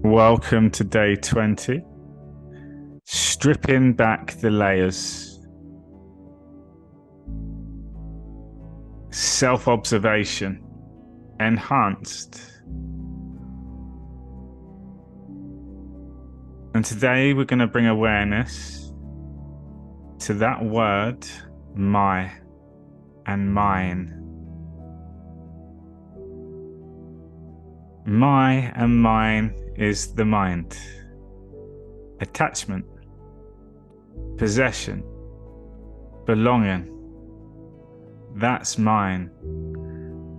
Welcome to day 20. Stripping back the layers. Self-observation enhanced. And today we're going to bring awareness to that word, my and mine. My and mine is the mind. Attachment, possession, belonging. That's mine.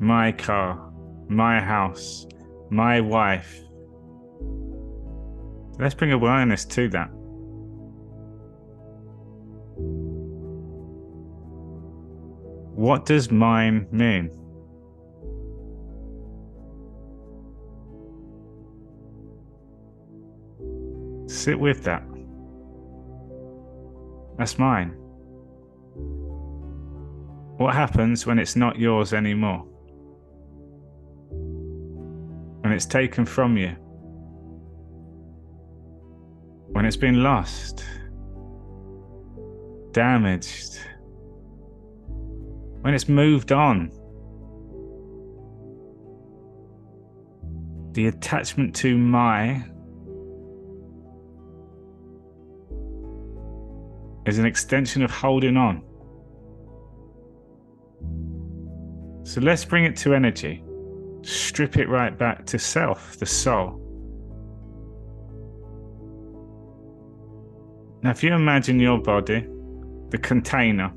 My car, my house, my wife. Let's bring awareness to that. What does mine mean? Sit with that. That's mine. What happens when it's not yours anymore? When it's taken from you? When it's been lost? Damaged? When it's moved on? The attachment to my is an extension of holding on. So let's bring it to energy. Strip it right back to self, the soul. Now, if you imagine your body, the container,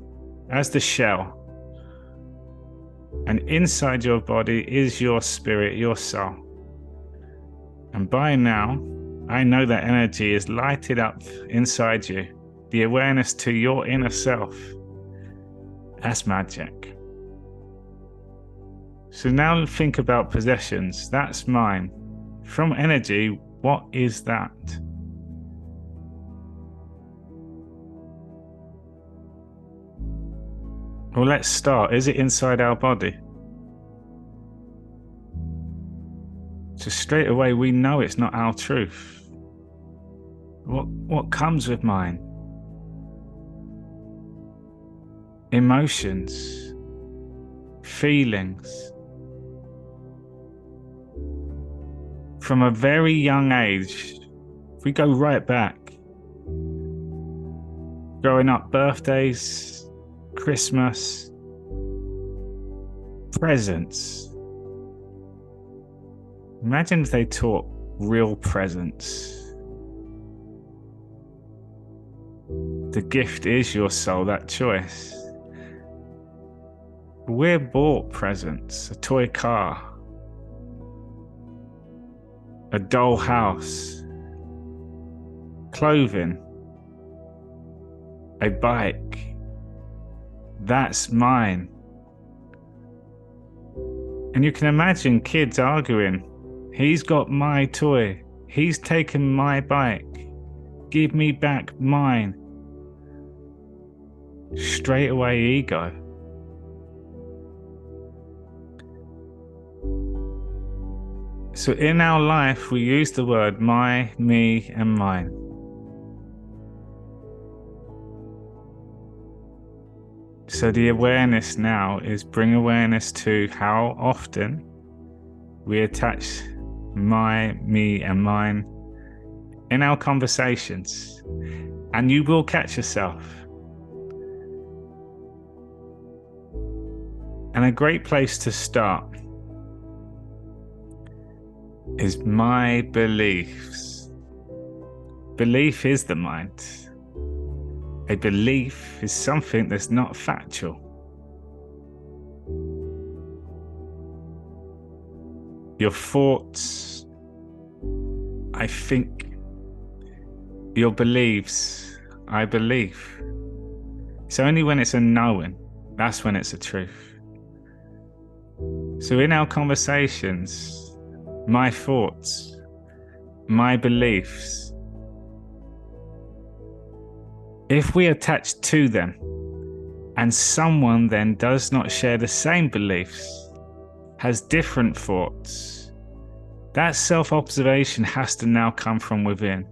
as the shell, and inside your body is your spirit, your soul. And by now, I know that energy is lighted up inside you. The awareness to your inner self. That's magic. So now think about possessions. That's mine. From energy, what is that? Well, let's start. Is it inside our body? So straight away, we know it's not our truth. What comes with mine? Emotions, feelings. From a very young age, if we go right back, growing up, birthdays, Christmas, presents. Imagine if they taught real presents. The gift is your soul, that choice. We're bought presents, a toy car, a doll house, clothing, a bike. That's mine. And you can imagine kids arguing. He's got my toy. He's taken my bike. Give me back mine. Straight away ego. So in our life, we use the word my, me, and mine. So the awareness now is bring awareness to how often we attach my, me, and mine in our conversations. And you will catch yourself. And a great place to start is my beliefs. Belief is the mind. A belief is something that's not factual. Your thoughts, I think. Your beliefs, I believe. It's only when it's a knowing, that's when it's a truth. So in our conversations, my thoughts, my beliefs, if we attach to them and someone then does not share the same beliefs, has different thoughts, That self-observation has to now come from within.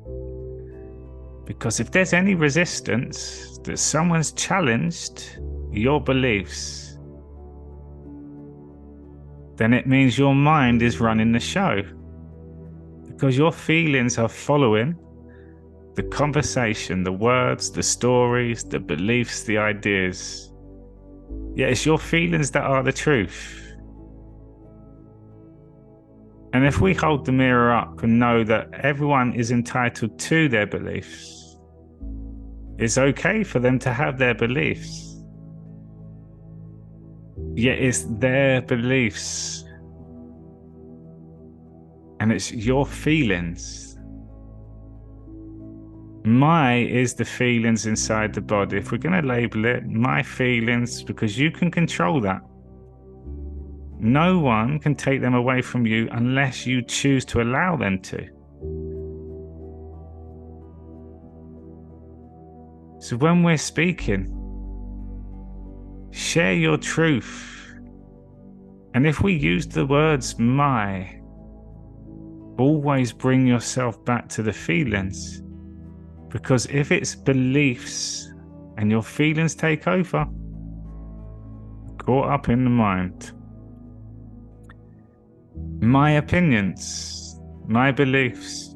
Because if there's any resistance that someone's challenged your beliefs, then it means your mind is running the show. Because your feelings are following the conversation, the words, the stories, the beliefs, the ideas. Yet it's your feelings that are the truth. And if we hold the mirror up and know that everyone is entitled to their beliefs, it's okay for them to have their beliefs. Yet it's their beliefs. And it's your feelings. My is the feelings inside the body. If we're going to label it, my feelings, because you can control that. No one can take them away from you unless you choose to allow them to. So when we're speaking, share your truth. And if we use the words my, always bring yourself back to the feelings. Because if it's beliefs and your feelings take over, caught up in the mind. My opinions, my beliefs,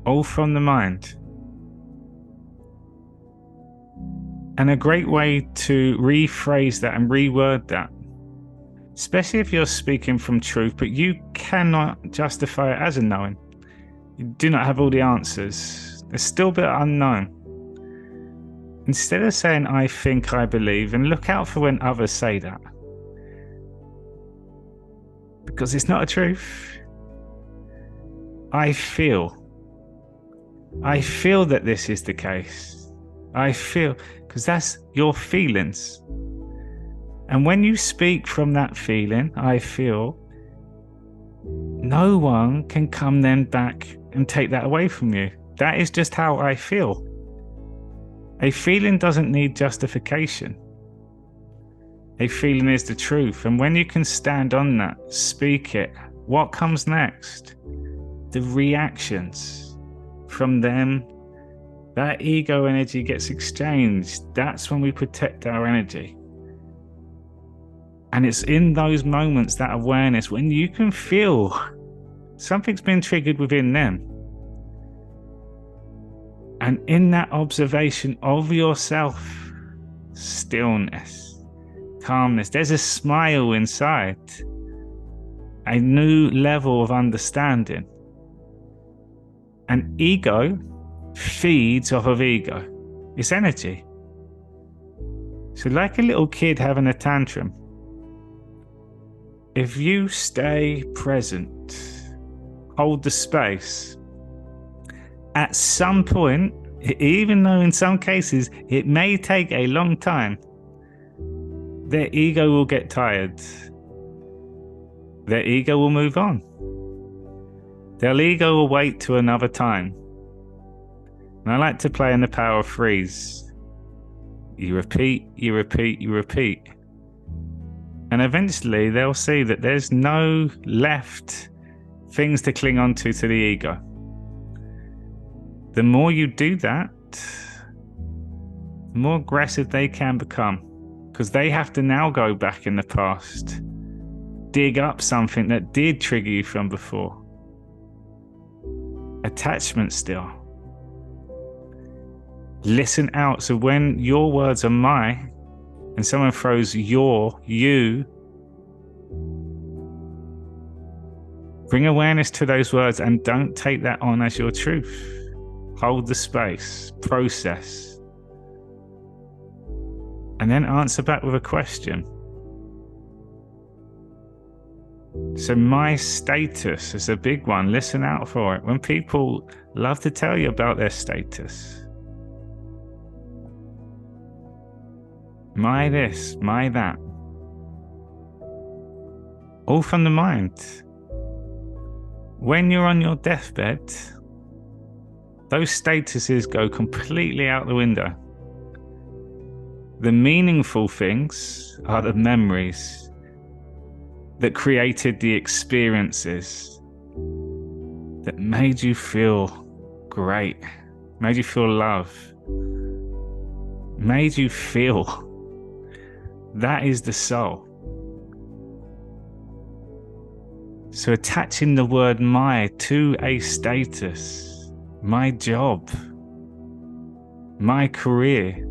all from the mind. And a great way to rephrase that and reword that, especially if you're speaking from truth, but you cannot justify it as a knowing. You do not have all the answers. There's still a bit unknown. Instead of saying, I think, I believe, and look out for when others say that. Because it's not a truth. I feel that this is the case. I feel, because that's your feelings. And when you speak from that feeling, I feel, no one can come then back and take that away from you. That is just how I feel. A feeling doesn't need justification. A feeling is the truth. And when you can stand on that, speak it, what comes next? The reactions from them, that ego energy gets exchanged. That's when we protect our energy. And it's in those moments, that awareness, when you can feel something's been triggered within them. And in that observation of yourself, stillness, calmness, there's a smile inside, a new level of understanding. And ego feeds off of ego. It's energy. So like a little kid having a tantrum, if you stay present, hold the space, at some point, even though in some cases it may take a long time, their ego will get tired. Their ego will move on. Their ego will wait to another time. And I like to play in the power of threes. You repeat, you repeat, you repeat. And eventually they'll see that there's no left things to cling on to the ego. The more you do that, the more aggressive they can become. Because they have to now go back in the past, dig up something that did trigger you from before. Attachment still. Listen out. So when your words are my, and someone throws your, you, bring awareness to those words and don't take that on as your truth. Hold the space, process. And then answer back with a question. So my status is a big one. Listen out for it. When people love to tell you about their status. My this, my that. All from the mind. When you're on your deathbed, those statuses go completely out the window. The meaningful things are the memories. that created the experiences that made you feel great, made you feel love, made you feel. That is the soul. So attaching the word my to a status, my job, my career,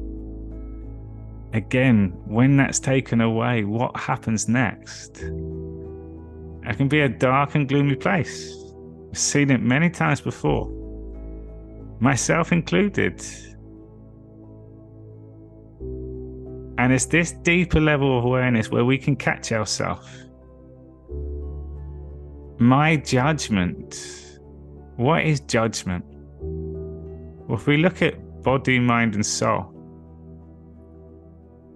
again, when that's taken away, what happens next? It can be a dark and gloomy place. I've seen it many times before, myself included. And it's this deeper level of awareness where we can catch ourselves. My judgment. What is judgment? Well, if we look at body, mind, and soul.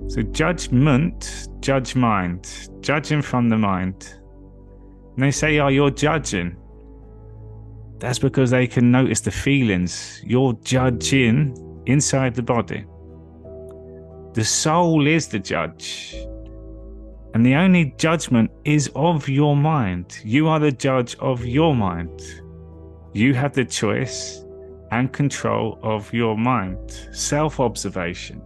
So judgment, judge mind, judging from the mind. And they say, oh, you're judging. That's because they can notice the feelings. You're judging inside the body. The soul is the judge. And the only judgment is of your mind. You are the judge of your mind. You have the choice and control of your mind. Self-observation.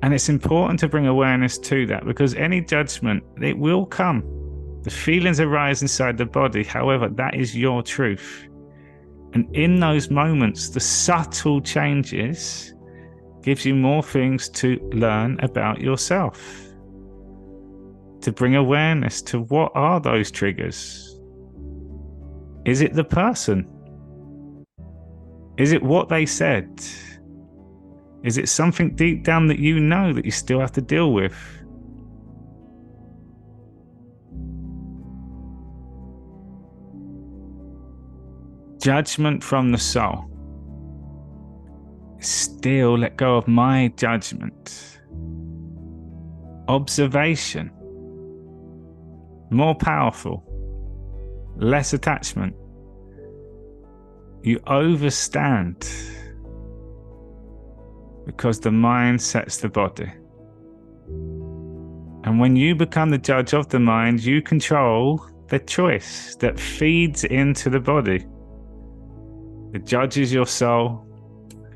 And it's important to bring awareness to that, because any judgment, it will come. The feelings arise inside the body. However, that is your truth. And in those moments, the subtle changes gives you more things to learn about yourself. To bring awareness to what are those triggers. Is it the person? Is it what they said? Is it something deep down that you know that you still have to deal with? Judgment from the soul. Still let go of my judgment. Observation. More powerful. Less attachment. You overstand. Because the mind sets the body. And when you become the judge of the mind, you control the choice that feeds into the body. The judge is your soul,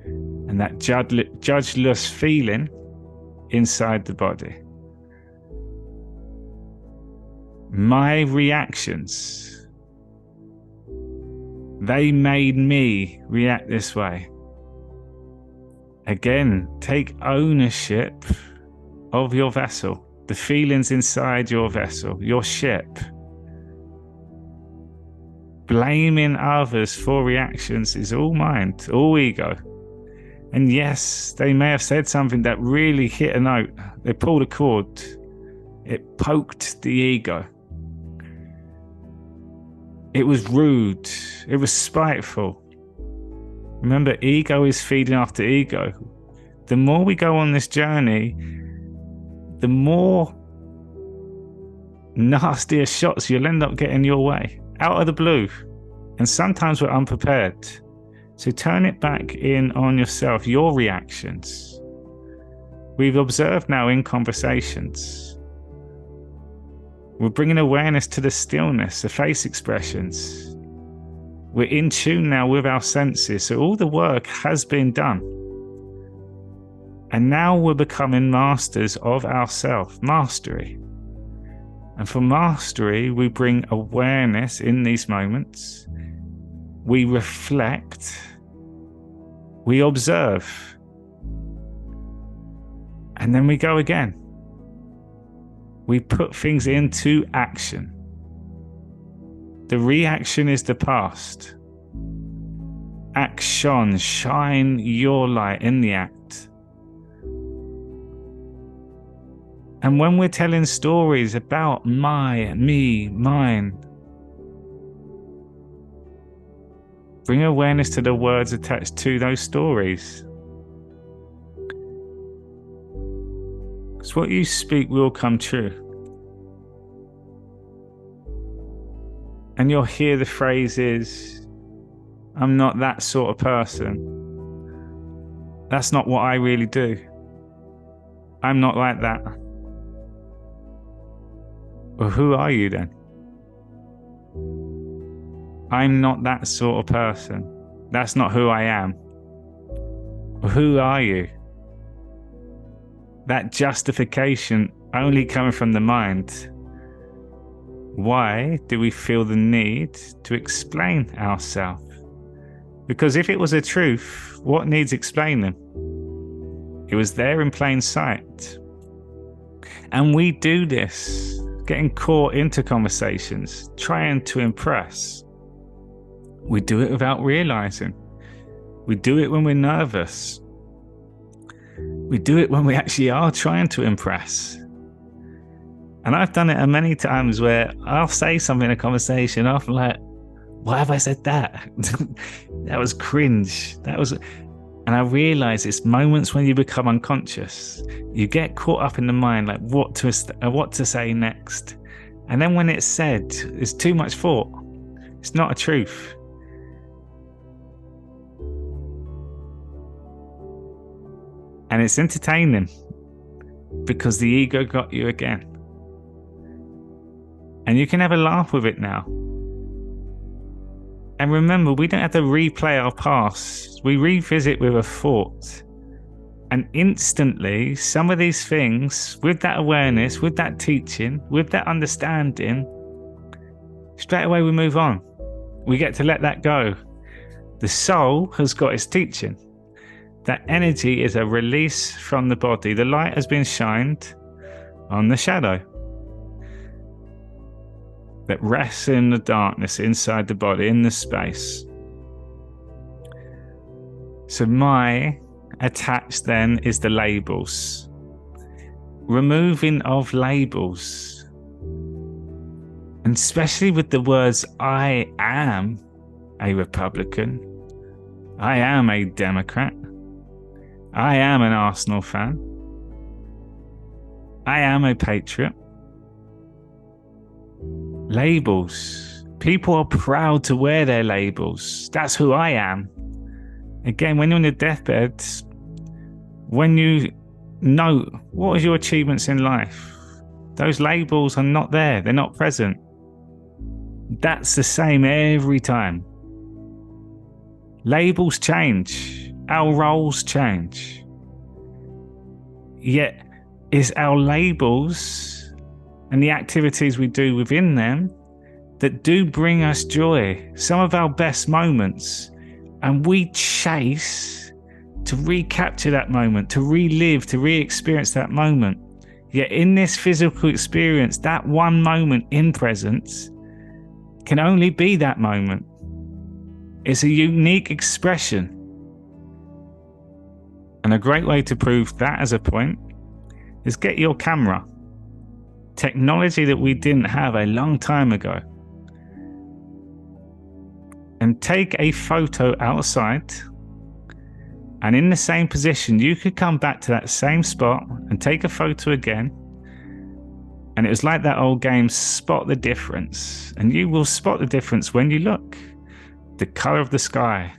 and that judgeless feeling inside the body. My reactions, they made me react this way. Again, take ownership of your vessel, the feelings inside your vessel, your ship. Blaming others for reactions is all mind, all ego. And yes, they may have said something that really hit a note. They pulled a cord. It poked the ego. It was rude. It was spiteful. Remember, ego is feeding after ego. The more we go on this journey, the more nastier shots you'll end up getting your way. Out of the blue. And sometimes we're unprepared. So turn it back in on yourself, your reactions. We've observed now in conversations. We're bringing awareness to the stillness, the face expressions. We're in tune now with our senses. So all the work has been done. And now we're becoming masters of ourself, mastery. And for mastery, we bring awareness in these moments. We reflect. We observe. And then we go again. We put things into action. The reaction is the past. Action, shine your light in the act. And when we're telling stories about my, me, mine, bring awareness to the words attached to those stories. Because what you speak will come true. And you'll hear the phrases, I'm not that sort of person. That's not what I really do. I'm not like that. Well, who are you then? I'm not that sort of person. That's not who I am. Well, who are you? That justification only coming from the mind. Why do we feel the need to explain ourselves? Because if it was a truth, what needs explaining? It was there in plain sight. And we do this, getting caught into conversations, trying to impress. We do it without realizing. We do it when we're nervous. We do it when we actually are trying to impress. And I've done it many times where I'll say something in a conversation, I'm like, why have I said that? That was cringe. And I realize it's moments when you become unconscious. You get caught up in the mind, like what to say next. And then when it's said, it's too much thought. It's not a truth. And it's entertaining because the ego got you again. And you can have a laugh with it now. And remember, we don't have to replay our past. We revisit with a thought. And instantly, some of these things, with that awareness, with that teaching, with that understanding, straight away we move on. We get to let that go. The soul has got its teaching. That energy is a release from the body. The light has been shined on the shadow that rests in the darkness inside the body, in the space. So my attached then is the labels. Removing of labels. And especially with the words, I am a Republican. I am a Democrat. I am an Arsenal fan. I am a patriot. Labels. People are proud to wear their labels. That's who I am. Again, when you're on your deathbed, when you note what was your achievements in life, those labels are not there. They're not present. That's the same every time. Labels change. Our roles change. Yet, it's our labels and the activities we do within them that do bring us joy, some of our best moments. And we chase to recapture that moment, to relive, to re-experience that moment. Yet in this physical experience, that one moment in presence can only be that moment. It's a unique expression. And a great way to prove that as a point is get your camera. Technology that we didn't have a long time ago. And take a photo outside. And in the same position, you could come back to that same spot and take a photo again. And it was like that old game, spot the difference. And you will spot the difference when you look. The color of the sky,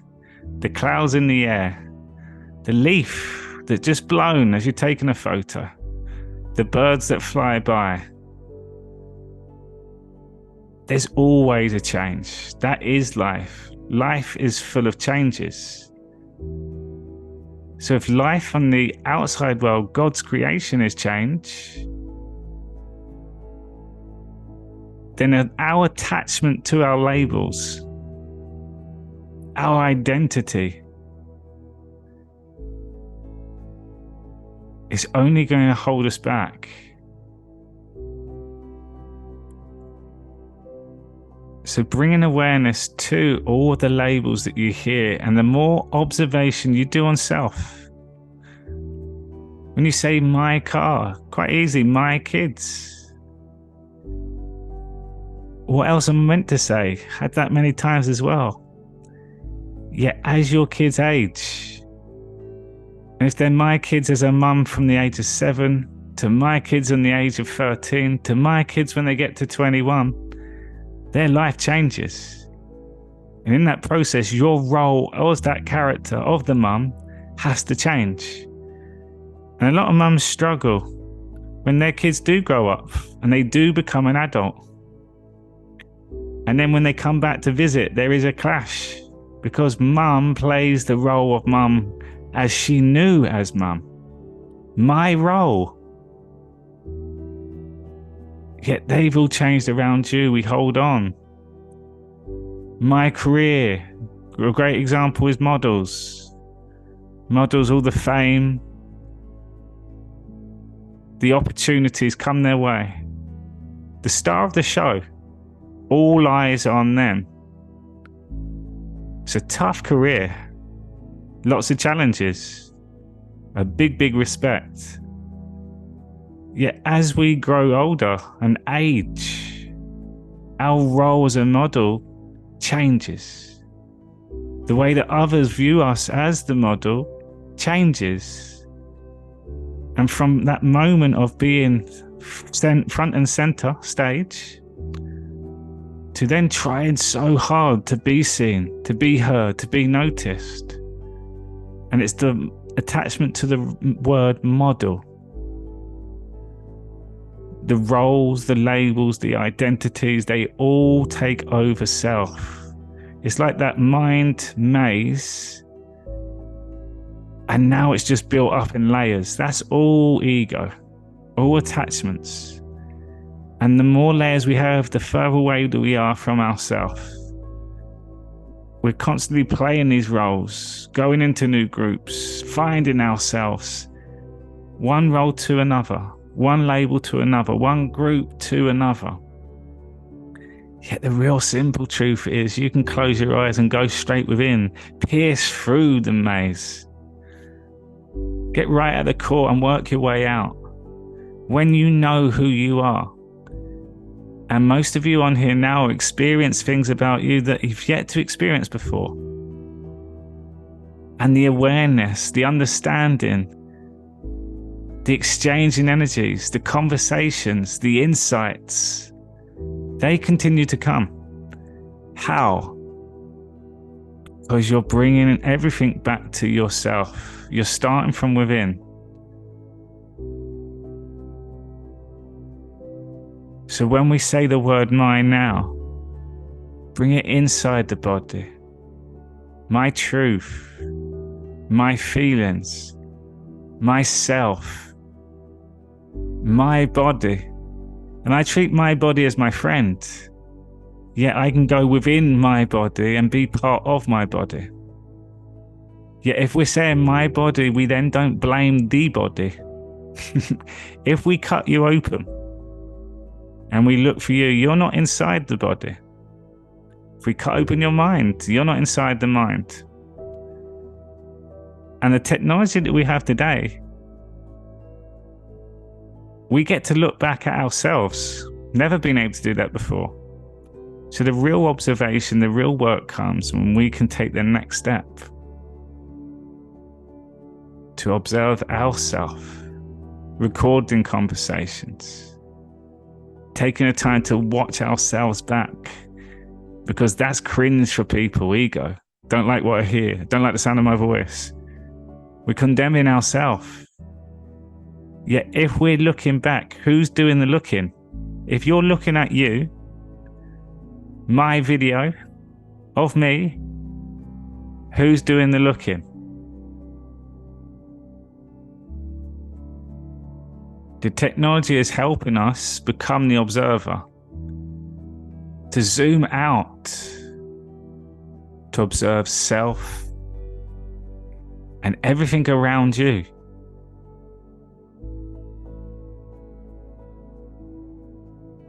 the clouds in the air, the leaf that's just blown as you're taking a photo, the birds that fly by. There's always a change. That is life. Life is full of changes. So if life on the outside world, God's creation, is change, then our attachment to our labels, our identity, is only going to hold us back. So bringing awareness to all the labels that you hear, and the more observation you do on self. When you say my car, quite easy, my kids. What else am I meant to say? Had that many times as well. Yet as your kids age, and if they're my kids as a mum from the age of 7, to my kids on the age of 13, to my kids when they get to 21, their life changes. And in that process, your role as that character of the mum has to change. And a lot of mums struggle when their kids do grow up and they do become an adult. And then when they come back to visit, there is a clash because mum plays the role of mum as she knew as mum. My role. Yet they've all changed around you. We hold on. My career. A great example is models. Models, all the fame, the opportunities come their way. The star of the show. All eyes are on them. It's a tough career. Lots of challenges. A big, big respect. Yet as we grow older and age, our role as a model changes. The way that others view us as the model changes. And from that moment of being front and center stage, to then trying so hard to be seen, to be heard, to be noticed. And it's the attachment to the word model. The roles, the labels, the identities, they all take over self. It's like that mind maze, and now it's just built up in layers. That's all ego, all attachments. And the more layers we have, the further away that we are from ourselves. We're constantly playing these roles, going into new groups, finding ourselves, one role to another, one label to another, one group to another. Yet the real simple truth is you can close your eyes and go straight within, pierce through the maze. Get right at the core and work your way out. When you know who you are, and most of you on here now experience things about you that you've yet to experience before. And the awareness, the understanding, the exchange in energies, the conversations, the insights, they continue to come. How? Because you're bringing everything back to yourself. You're starting from within. So when we say the word mine now, bring it inside the body. My truth, my feelings, myself, my body. And I treat my body as my friend. Yet I can go within my body and be part of my body. Yet if we're saying my body, we then don't blame the body. If we cut you open, and we look for you, you're not inside the body. If we cut open your mind, you're not inside the mind. And the technology that we have today, we get to look back at ourselves. Never been able to do that before. So the real observation, the real work comes when we can take the next step to observe ourself, recording conversations, taking the time to watch ourselves back, because that's cringe for people. Ego. Don't like what I hear. Don't like the sound of my voice. We're condemning ourselves. Yet if we're looking back, who's doing the looking? If you're looking at you, my video of me, who's doing the looking? The technology is helping us become the observer, to zoom out, to observe self and everything around you.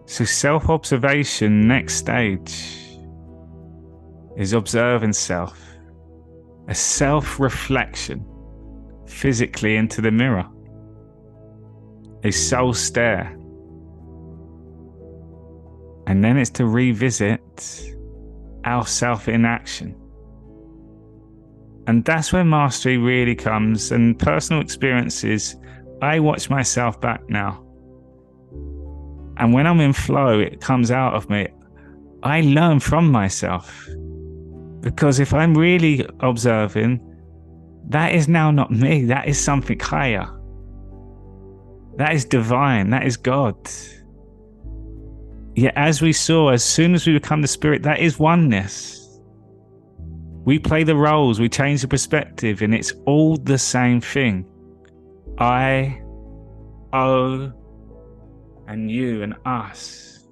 So self-observation, next stage, is observing self, a self-reflection physically into the mirror. A soul stare. And then it's to revisit ourself in action. And that's where mastery really comes. And personal experiences, I watch myself back now. And when I'm in flow, it comes out of me. I learn from myself. Because if I'm really observing, that is now not me. That is something higher. That is divine. That is God. Yet as we saw, as soon as we become the spirit, that is oneness. We play the roles, we change the perspective, and it's all the same thing. I, oh, and you and us.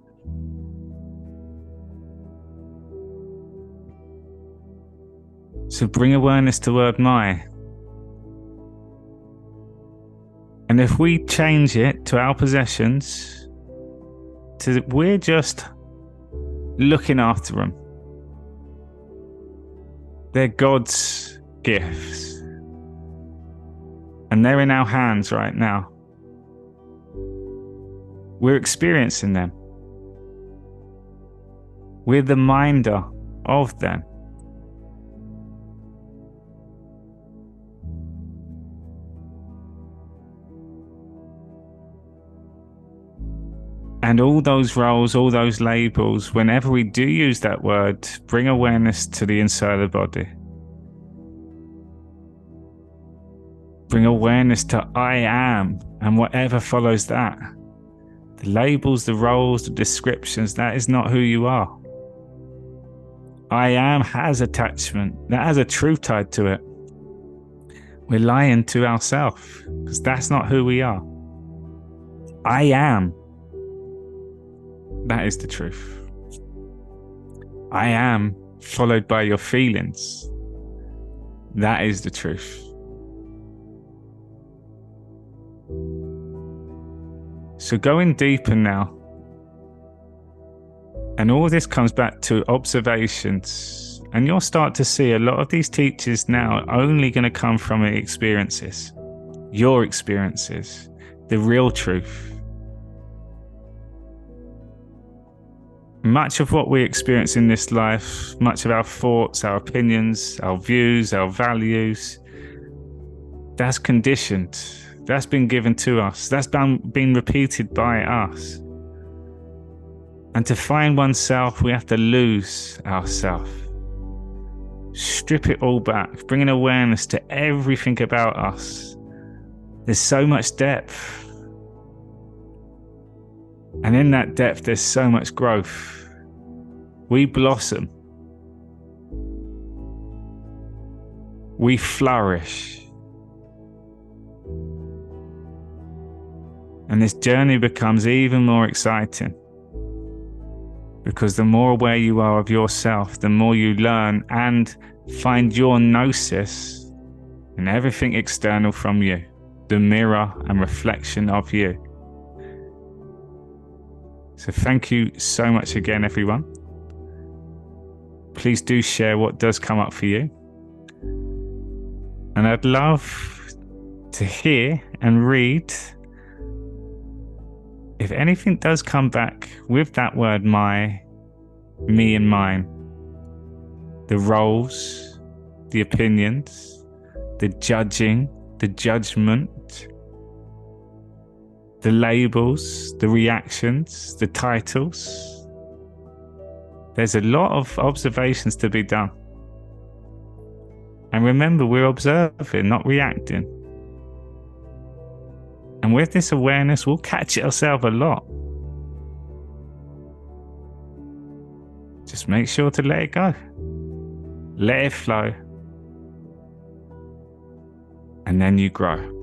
So bring awareness to word my. And if we change it to our possessions, we're just looking after them. They're God's gifts. And they're in our hands right now. We're experiencing them. We're the minder of them. And all those roles, all those labels, whenever we do use that word, bring awareness to the inside of the body. Bring awareness to I am and whatever follows that. The labels, the roles, the descriptions, that is not who you are. I am has attachment. That has a truth tied to it. We're lying to ourselves because that's not who we are. I am. That is the truth. I am followed by your feelings. That is the truth. So going deeper now. And all this comes back to observations. And you'll start to see a lot of these teachers now are only going to come from experiences. Your experiences. The real truth. Much of what we experience in this life, much of our thoughts, our opinions, our views, our values, that's conditioned. That's been given to us. That's been repeated by us. And to find oneself, we have to lose ourself. Strip it all back, bringing awareness to everything about us. There's so much depth. And in that depth, there's so much growth. We blossom. We flourish. And this journey becomes even more exciting. Because the more aware you are of yourself, the more you learn and find your gnosis in everything external from you, the mirror and reflection of you. So thank you so much again, everyone. Please do share what does come up for you. And I'd love to hear and read if anything does come back with that word my, me and mine. The roles, the opinions, the judging, the judgment, the labels, the reactions, the titles. There's a lot of observations to be done. And remember, we're observing, not reacting. And with this awareness, we'll catch ourselves a lot. Just make sure to let it go. Let it flow. And then you grow.